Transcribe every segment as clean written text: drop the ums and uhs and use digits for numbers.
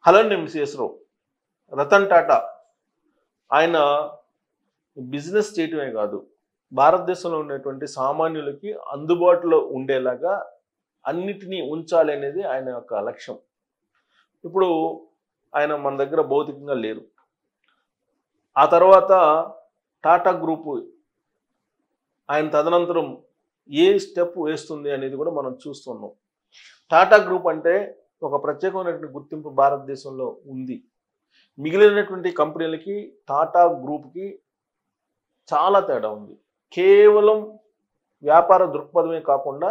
Hello అండి మిస్ఎస్ రావు. రతన్ టాటా ఆయన business చేయటమే కాదు, భారతదేశంలో ఉన్నటువంటి సామాన్యులకి అందుబాటులో ఉండేలాగా అన్నిటినీ ఉంచాలి అనేది ఆయన యొక్క లక్ష్యం. ఇప్పుడు ఆయన మన దగ్గర భౌతికంగా లేరు. ఆ తర్వాత టాటా గ్రూపు ఆయన తదనంతరం ఏ స్టెప్ వేస్తుంది అనేది కూడా మనం చూస్తున్నాం. టాటా గ్రూప్ అంటే ఒక ప్రత్యేకమైనటువంటి గుర్తింపు భారతదేశంలో ఉంది. మిగిలినటువంటి కంపెనీలకి టాటా గ్రూప్కి చాలా తేడా ఉంది. కేవలం వ్యాపార దృక్పథమే కాకుండా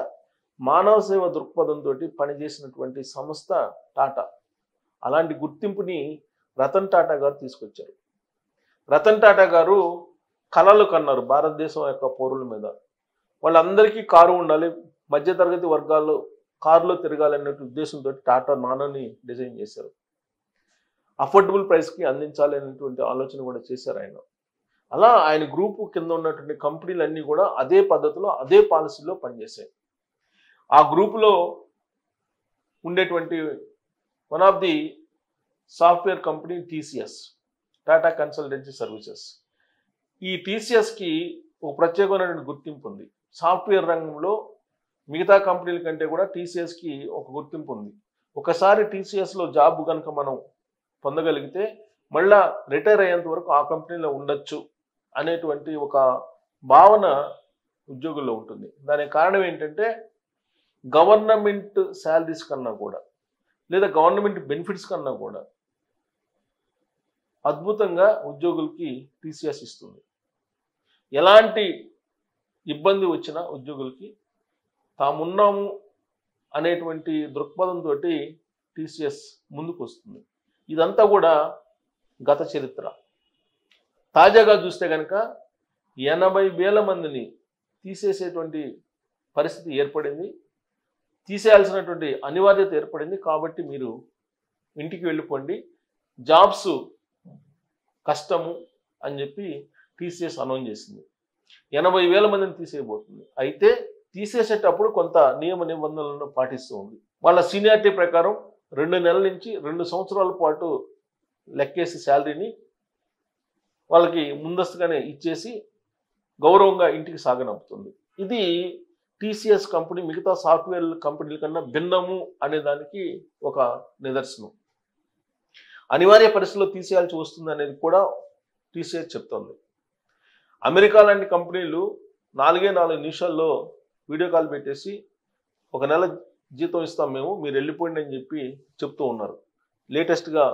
మానవ సేవ దృక్పథంతో పనిచేసినటువంటి సంస్థ టాటా. అలాంటి గుర్తింపుని రతన్ టాటా గారు తీసుకొచ్చారు. రతన్ టాటా గారు కలలు కన్నారు భారతదేశం యొక్క పౌరుల మీద. వాళ్ళందరికీ కారు ఉండాలి, మధ్యతరగతి వర్గాల్లో కారులో తిరగాలనే ఉద్దేశంతో టాటా నానోని డిజైన్ చేశారు. అఫోర్డబుల్ ప్రైస్కి అందించాలి అనేటువంటి ఆలోచన కూడా చేశారు ఆయన. అలా ఆయన గ్రూపు కింద ఉన్నటువంటి కంపెనీలన్నీ కూడా అదే పద్ధతిలో అదే పాలసీలో పనిచేశాయి. ఆ గ్రూపులో ఉండేటువంటి one of the software company TCS, Tata consultancy services. ఈ టీసీఎస్కి ఒక ప్రత్యేకమైనటువంటి గుర్తింపు ఉంది. సాఫ్ట్వేర్ రంగంలో మిగతా కంపెనీల కంటే కూడా టీసీఎస్కి ఒక గుర్తింపు ఉంది. ఒకసారి టీసీఎస్లో జాబ్ కనుక మనం పొందగలిగితే మళ్ళా రిటైర్ అయ్యేంత వరకు ఆ కంపెనీలో ఉండొచ్చు అనేటువంటి ఒక భావన ఉద్యోగుల్లో ఉంటుంది. దానికి కారణం ఏంటంటే గవర్నమెంట్ శాలరీస్ కన్నా కూడా లేదా గవర్నమెంట్ బెనిఫిట్స్ కన్నా కూడా అద్భుతంగా ఉద్యోగులకి టీసీఎస్ ఇస్తుంది. ఎలాంటి ఇబ్బంది వచ్చినా ఉద్యోగులకి తామున్నాము అనేటువంటి దృక్పథంతో టీసీఎస్ ముందుకు వస్తుంది. ఇదంతా కూడా గత చరిత్ర. తాజాగా చూస్తే కనుక 80,000 మందిని తీసేసేటువంటి పరిస్థితి ఏర్పడింది. తీసేయాల్సినటువంటి అనివార్యత ఏర్పడింది. కాబట్టి మీరు ఇంటికి వెళ్ళిపోండి, జాబ్స్ కష్టము అని చెప్పి టీసీఎస్ అనౌన్స్ చేసింది. 80,000 మందిని తీసేయబోతుంది. అయితే తీసేసేటప్పుడు కొంత నియమ నిబంధనలను పాటిస్తూ ఉంది. వాళ్ళ సీనియారిటీ ప్రకారం 2 నెలల నుంచి 2 సంవత్సరాల పాటు లెక్కేసి శాలరీని వాళ్ళకి ముందస్తుగానే ఇచ్చేసి గౌరవంగా ఇంటికి సాగనంపుతుంది. ఇది టీసీఎస్ కంపెనీ మిగతా సాఫ్ట్వేర్ కంపెనీల కన్నా భిన్నము అనే దానికి ఒక నిదర్శనం. అనివార్య పరిస్థితుల్లో తీసేయాల్సి వస్తుంది అనేది కూడా టీసీఎస్ చెప్తోంది. అమెరికా లాంటి కంపెనీలు 4 నిమిషాల్లో వీడియో కాల్ పెట్టేసి 1 నెల జీతం ఇస్తాం మేము, మీరు వెళ్ళిపోండి అని చెప్పి చెప్తూ ఉన్నారు. లేటెస్ట్గా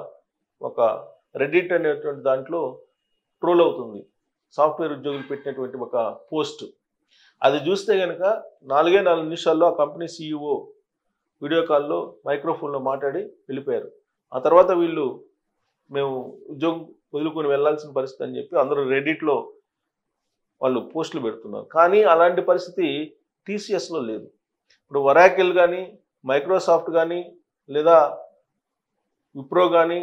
ఒక రెడిట్ అనేటువంటి దాంట్లో ట్రోల్ అవుతుంది సాఫ్ట్వేర్ ఉద్యోగులు పెట్టినటువంటి ఒక పోస్ట్. అది చూస్తే కనుక 4 నిమిషాల్లో ఆ కంపెనీ సీఈఓ వీడియో కాల్లో మైక్రోఫోన్లో మాట్లాడి వెళ్ళిపోయారు. ఆ తర్వాత వీళ్ళు మేము ఉద్యోగం వదులుకొని వెళ్లాల్సిన పరిస్థితి అని చెప్పి అందరూ రెడిట్లో వాళ్ళు పోస్టులు పెడుతున్నారు. కానీ అలాంటి పరిస్థితి టీసీఎస్లో లేదు. ఇప్పుడు ఒరాకిల్ కానీ, మైక్రోసాఫ్ట్ కానీ, లేదా విప్రో కానీ,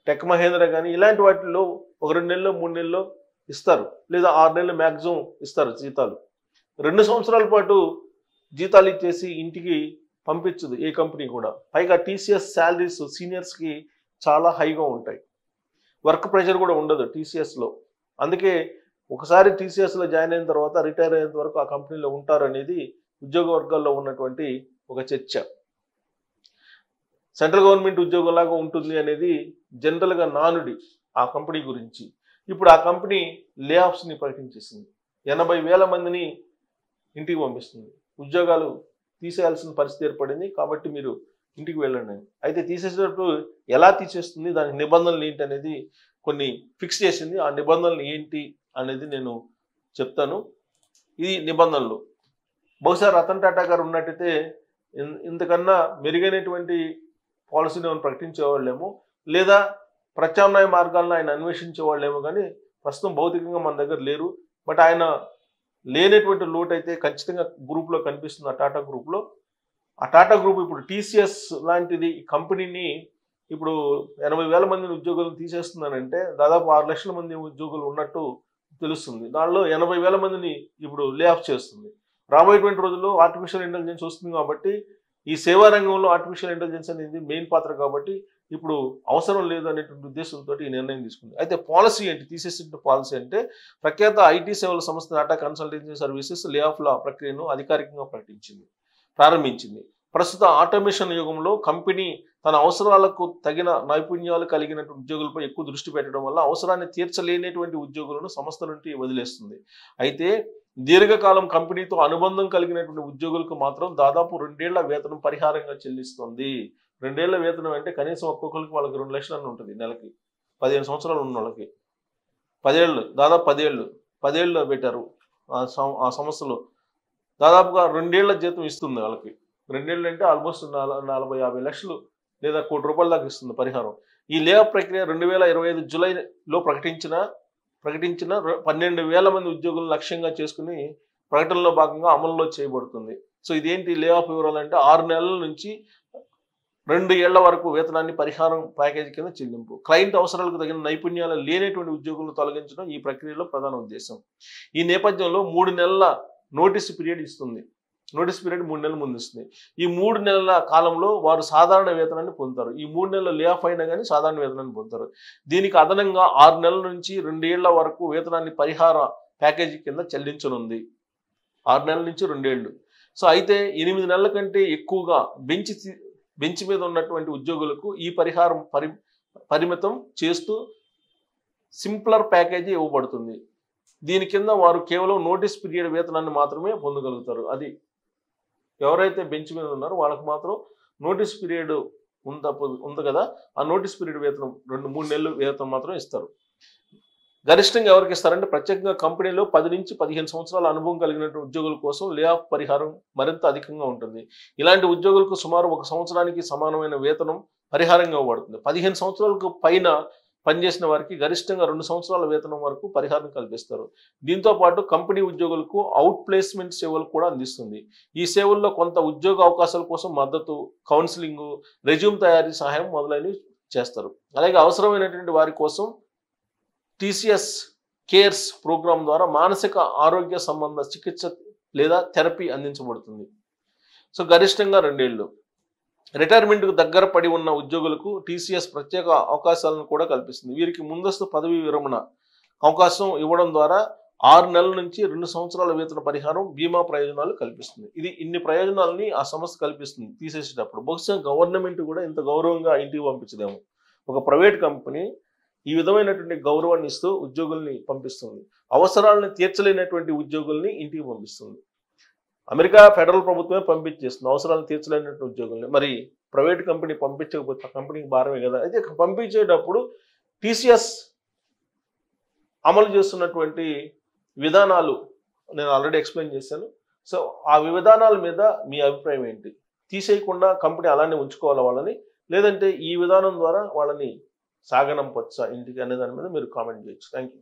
టెక్ మహేంద్ర కానీ ఇలాంటి వాటిల్లో 1-2 నెలల్లో 3 నెలల్లో ఇస్తారు, లేదా 6 నెలలు మ్యాక్సిమం ఇస్తారు జీతాలు. 2 సంవత్సరాల పాటు జీతాలు ఇచ్చేసి ఇంటికి పంపించదు ఏ కంపెనీ కూడా. పైగా టీసీఎస్ శాలరీస్ సీనియర్స్కి చాలా హైగా ఉంటాయి. వర్క్ ప్రెషర్ కూడా ఉండదు టీసీఎస్లో. అందుకే ఒకసారి టీసీఎస్లో జాయిన్ అయిన తర్వాత రిటైర్ అయ్యేంత వరకు ఆ కంపెనీలో ఉంటారు అనేది ఉద్యోగ వర్గాల్లో ఉన్నటువంటి ఒక చర్చ. సెంట్రల్ గవర్నమెంట్ ఉద్యోగంలాగా ఉంటుంది అనేది జనరల్గా నానుడి ఆ కంపెనీ గురించి. ఇప్పుడు ఆ కంపెనీ లే ఆఫ్స్ని ప్రకటించేసింది. 80,000 మందిని ఇంటికి పంపిస్తుంది. ఉద్యోగాలు తీసేయాల్సిన పరిస్థితి ఏర్పడింది. కాబట్టి మీరు ఇంటికి వెళ్ళండి. అయితే తీసేసేటప్పుడు ఎలా తీసేస్తుంది, దానికి నిబంధనలు ఏంటి అనేది కొన్ని ఫిక్స్ చేసింది. ఆ నిబంధనలు ఏంటి అనేది నేను చెప్తాను. ఇది నిబంధనలు. బహుశా రతన్ టాటా గారు ఉన్నట్టయితే ఇంతకన్నా మెరుగైనటువంటి పాలసీని ఏమైనా ప్రకటించేవాళ్ళేమో, లేదా ప్రత్యామ్నాయ మార్గాలను ఆయన అన్వేషించేవాళ్ళేమో. కానీ ప్రస్తుతం భౌతికంగా మన దగ్గర లేరు. బట్ ఆయన లేనటువంటి లోటు అయితే ఖచ్చితంగా గ్రూప్లో కనిపిస్తుంది. ఆ టాటా గ్రూప్లో ఆ టాటా గ్రూప్ ఇప్పుడు టీసీఎస్ లాంటిది కంపెనీని ఇప్పుడు 80,000 మందిని ఉద్యోగులను తీసేస్తున్నానంటే దాదాపు 6 లక్షల మంది ఉద్యోగులు ఉన్నట్టు తెలుస్తుంది. దానిలో 80,000 మందిని ఇప్పుడు లే ఆఫ్ చేస్తుంది. రాబోయేటువంటి రోజుల్లో ఆర్టిఫిషియల్ ఇంటెలిజెన్స్ వస్తుంది కాబట్టి ఈ సేవా రంగంలో ఆర్టిఫిషియల్ ఇంటెలిజెన్స్ అనేది మెయిన్ పాత్ర కాబట్టి ఇప్పుడు అవసరం లేదు అనేటువంటి ఉద్దేశంతో ఈ నిర్ణయం తీసుకుంది. అయితే పాలసీ ఏంటి, తీసేసిన పాలసీ అంటే ప్రఖ్యాత ఐటీ సేవల సంస్థ Tata consultancy services lay of law ప్రక్రియను అధికారికంగా ప్రారంభించింది. ప్రస్తుత ఆటోమేషన్ యుగంలో కంపెనీ తన అవసరాలకు తగిన నైపుణ్యాలు కలిగినటువంటి ఉద్యోగులపై ఎక్కువ దృష్టి పెట్టడం వల్ల అవసరాన్ని తీర్చలేనటువంటి ఉద్యోగులను సంస్థ నుండి వదిలేస్తుంది. అయితే దీర్ఘకాలం కంపెనీతో అనుబంధం కలిగినటువంటి ఉద్యోగులకు మాత్రం దాదాపు 2 ఏళ్ల వేతనం పరిహారంగా చెల్లిస్తుంది. 2 ఏళ్ల వేతనం అంటే కనీసం ఒక్కొక్కరికి వాళ్ళకి 2 లక్షలు అని ఉంటుంది నెలకి. 15 సంవత్సరాలు ఉన్న వాళ్ళకి 10 ఏళ్ళు, దాదాపు 10 ఏళ్ళు పెట్టారు ఆ సంస్థలో. దాదాపుగా 2 ఏళ్ల జీతం ఇస్తుంది వాళ్ళకి. 2 ఏళ్ళు అంటే ఆల్మోస్ట్ 40-50 లక్షలు లేదా ₹1 కోటి దాకా ఇస్తుంది పరిహారం. ఈ లే ఆఫ్ ప్రక్రియ 2025 జూలైలో ప్రకటించిన 12,000 మంది ఉద్యోగులను లక్ష్యంగా చేసుకుని ప్రకటనలో భాగంగా అమల్లో చేయబడుతుంది. సో ఇదేంటి లే ఆఫ్ వివరాలు అంటే 6 నెలల నుంచి 2 ఏళ్ల వరకు వేతనాన్ని పరిహారం ప్యాకేజీ కింద చెల్లింపు. క్లయింట్ అవసరాలకు తగిన నైపుణ్యాలు లేనటువంటి ఉద్యోగులను తొలగించడం ఈ ప్రక్రియలో ప్రధాన ఉద్దేశం. ఈ నేపథ్యంలో 3 నెలల నోటీస్ పీరియడ్ ఇస్తుంది. నోటీస్ పీరియడ్ 3 నెలల ముందు ఇస్తుంది. ఈ 3 నెలల కాలంలో వారు సాధారణ వేతనాన్ని పొందుతారు. ఈ 3 నెలలు లే ఆఫ్ అయినా కానీ సాధారణ వేతనాన్ని పొందుతారు. దీనికి అదనంగా 6 నెలల నుంచి 2 ఏళ్ల వరకు వేతనాన్ని పరిహార ప్యాకేజీ కింద చెల్లించనుంది. 6 నెలల నుంచి 2 ఏళ్ళు. సో అయితే 8 నెలల కంటే ఎక్కువగా బెంచ్ మీద ఉన్నటువంటి ఉద్యోగులకు ఈ పరిహారం పరిమితం చేస్తూ సింప్లర్ ప్యాకేజీ ఇవ్వబడుతుంది. దీని కింద వారు కేవలం నోటీస్ పీరియడ్ వేతనాన్ని మాత్రమే పొందగలుగుతారు. అది ఎవరైతే బెంచ్ మీద ఉన్నారో వాళ్ళకి మాత్రం నోటీస్ పీరియడ్ ఉంది కదా, ఆ నోటీస్ పీరియడ్ వేతనం 2-3 నెలలు వేతనం మాత్రం ఇస్తారు. గరిష్టంగా ఎవరికి ఇస్తారంటే ప్రత్యేకంగా కంపెనీలో 10 నుంచి 15 సంవత్సరాల అనుభవం కలిగినటువంటి ఉద్యోగుల కోసం లే ఆఫ్ పరిహారం మరింత అధికంగా ఉంటుంది. ఇలాంటి ఉద్యోగులకు సుమారు 1 సంవత్సరానికి సమానమైన వేతనం పరిహారంగా ఇవ్వబడుతుంది. 15 సంవత్సరాలకు పైన పనిచేసిన వారికి గరిష్టంగా 2 సంవత్సరాల వేతనం వరకు పరిహారం కల్పిస్తారు. దీంతో పాటు కంపెనీ ఉద్యోగులకు అవుట్ ప్లేస్మెంట్ సేవలు కూడా అందిస్తుంది. ఈ సేవల్లో కొంత ఉద్యోగ అవకాశాల కోసం మద్దతు, కౌన్సిలింగ్, రెజ్యూమ్ తయారీ సహాయం మొదలైనవి చేస్తారు. అలాగే అవసరమైనటువంటి వారి కోసం TCS కేర్స్ ప్రోగ్రాం ద్వారా మానసిక ఆరోగ్య సంబంధ చికిత్స లేదా థెరపీ అందించబడుతుంది. సో గరిష్టంగా 2 ఏళ్ళు. రిటైర్మెంట్కు దగ్గర పడి ఉన్న ఉద్యోగులకు TCS ప్రత్యేక అవకాశాలను కూడా కల్పిస్తుంది. వీరికి ముందస్తు పదవీ విరమణ అవకాశం ఇవ్వడం ద్వారా 6 నెలల నుంచి 2 సంవత్సరాల వేతన పరిహారం, బీమా ప్రయోజనాలు కల్పిస్తుంది. ఇన్ని ప్రయోజనాలని ఆ సంస్థ కల్పిస్తుంది తీసేసేటప్పుడు. బహుశా గవర్నమెంట్ కూడా ఇంత గౌరవంగా ఇంటికి పంపించదేమో. ఒక ప్రైవేట్ కంపెనీ ఈ విధమైనటువంటి గౌరవాన్ని ఇస్తూ ఉద్యోగుల్ని పంపిస్తుంది. అవసరాలను తీర్చలేనటువంటి ఉద్యోగుల్ని ఇంటికి పంపిస్తుంది. అమెరికా ఫెడరల్ ప్రభుత్వమే పంపించేస్తుంది అవసరాలను తీర్చలేనటువంటి ఉద్యోగుల్ని. మరి ప్రైవేట్ కంపెనీ పంపించకపోతే ఆ కంపెనీకి భారమే కదా. అయితే పంపించేటప్పుడు TCS అమలు చేస్తున్నటువంటి విధానాలు నేను ఆల్రెడీ ఎక్స్ప్లెయిన్ చేశాను. సో ఆ విధానాల మీద మీ అభిప్రాయం ఏంటి? తీసేయకుండా కంపెనీ అలానే ఉంచుకోవాలా వాళ్ళని, లేదంటే ఈ విధానం ద్వారా వాళ్ళని సాగనంపొచ్చా ఇంటికి అనే దాని మీద మీరు కామెంట్ చేయొచ్చు. Thank you.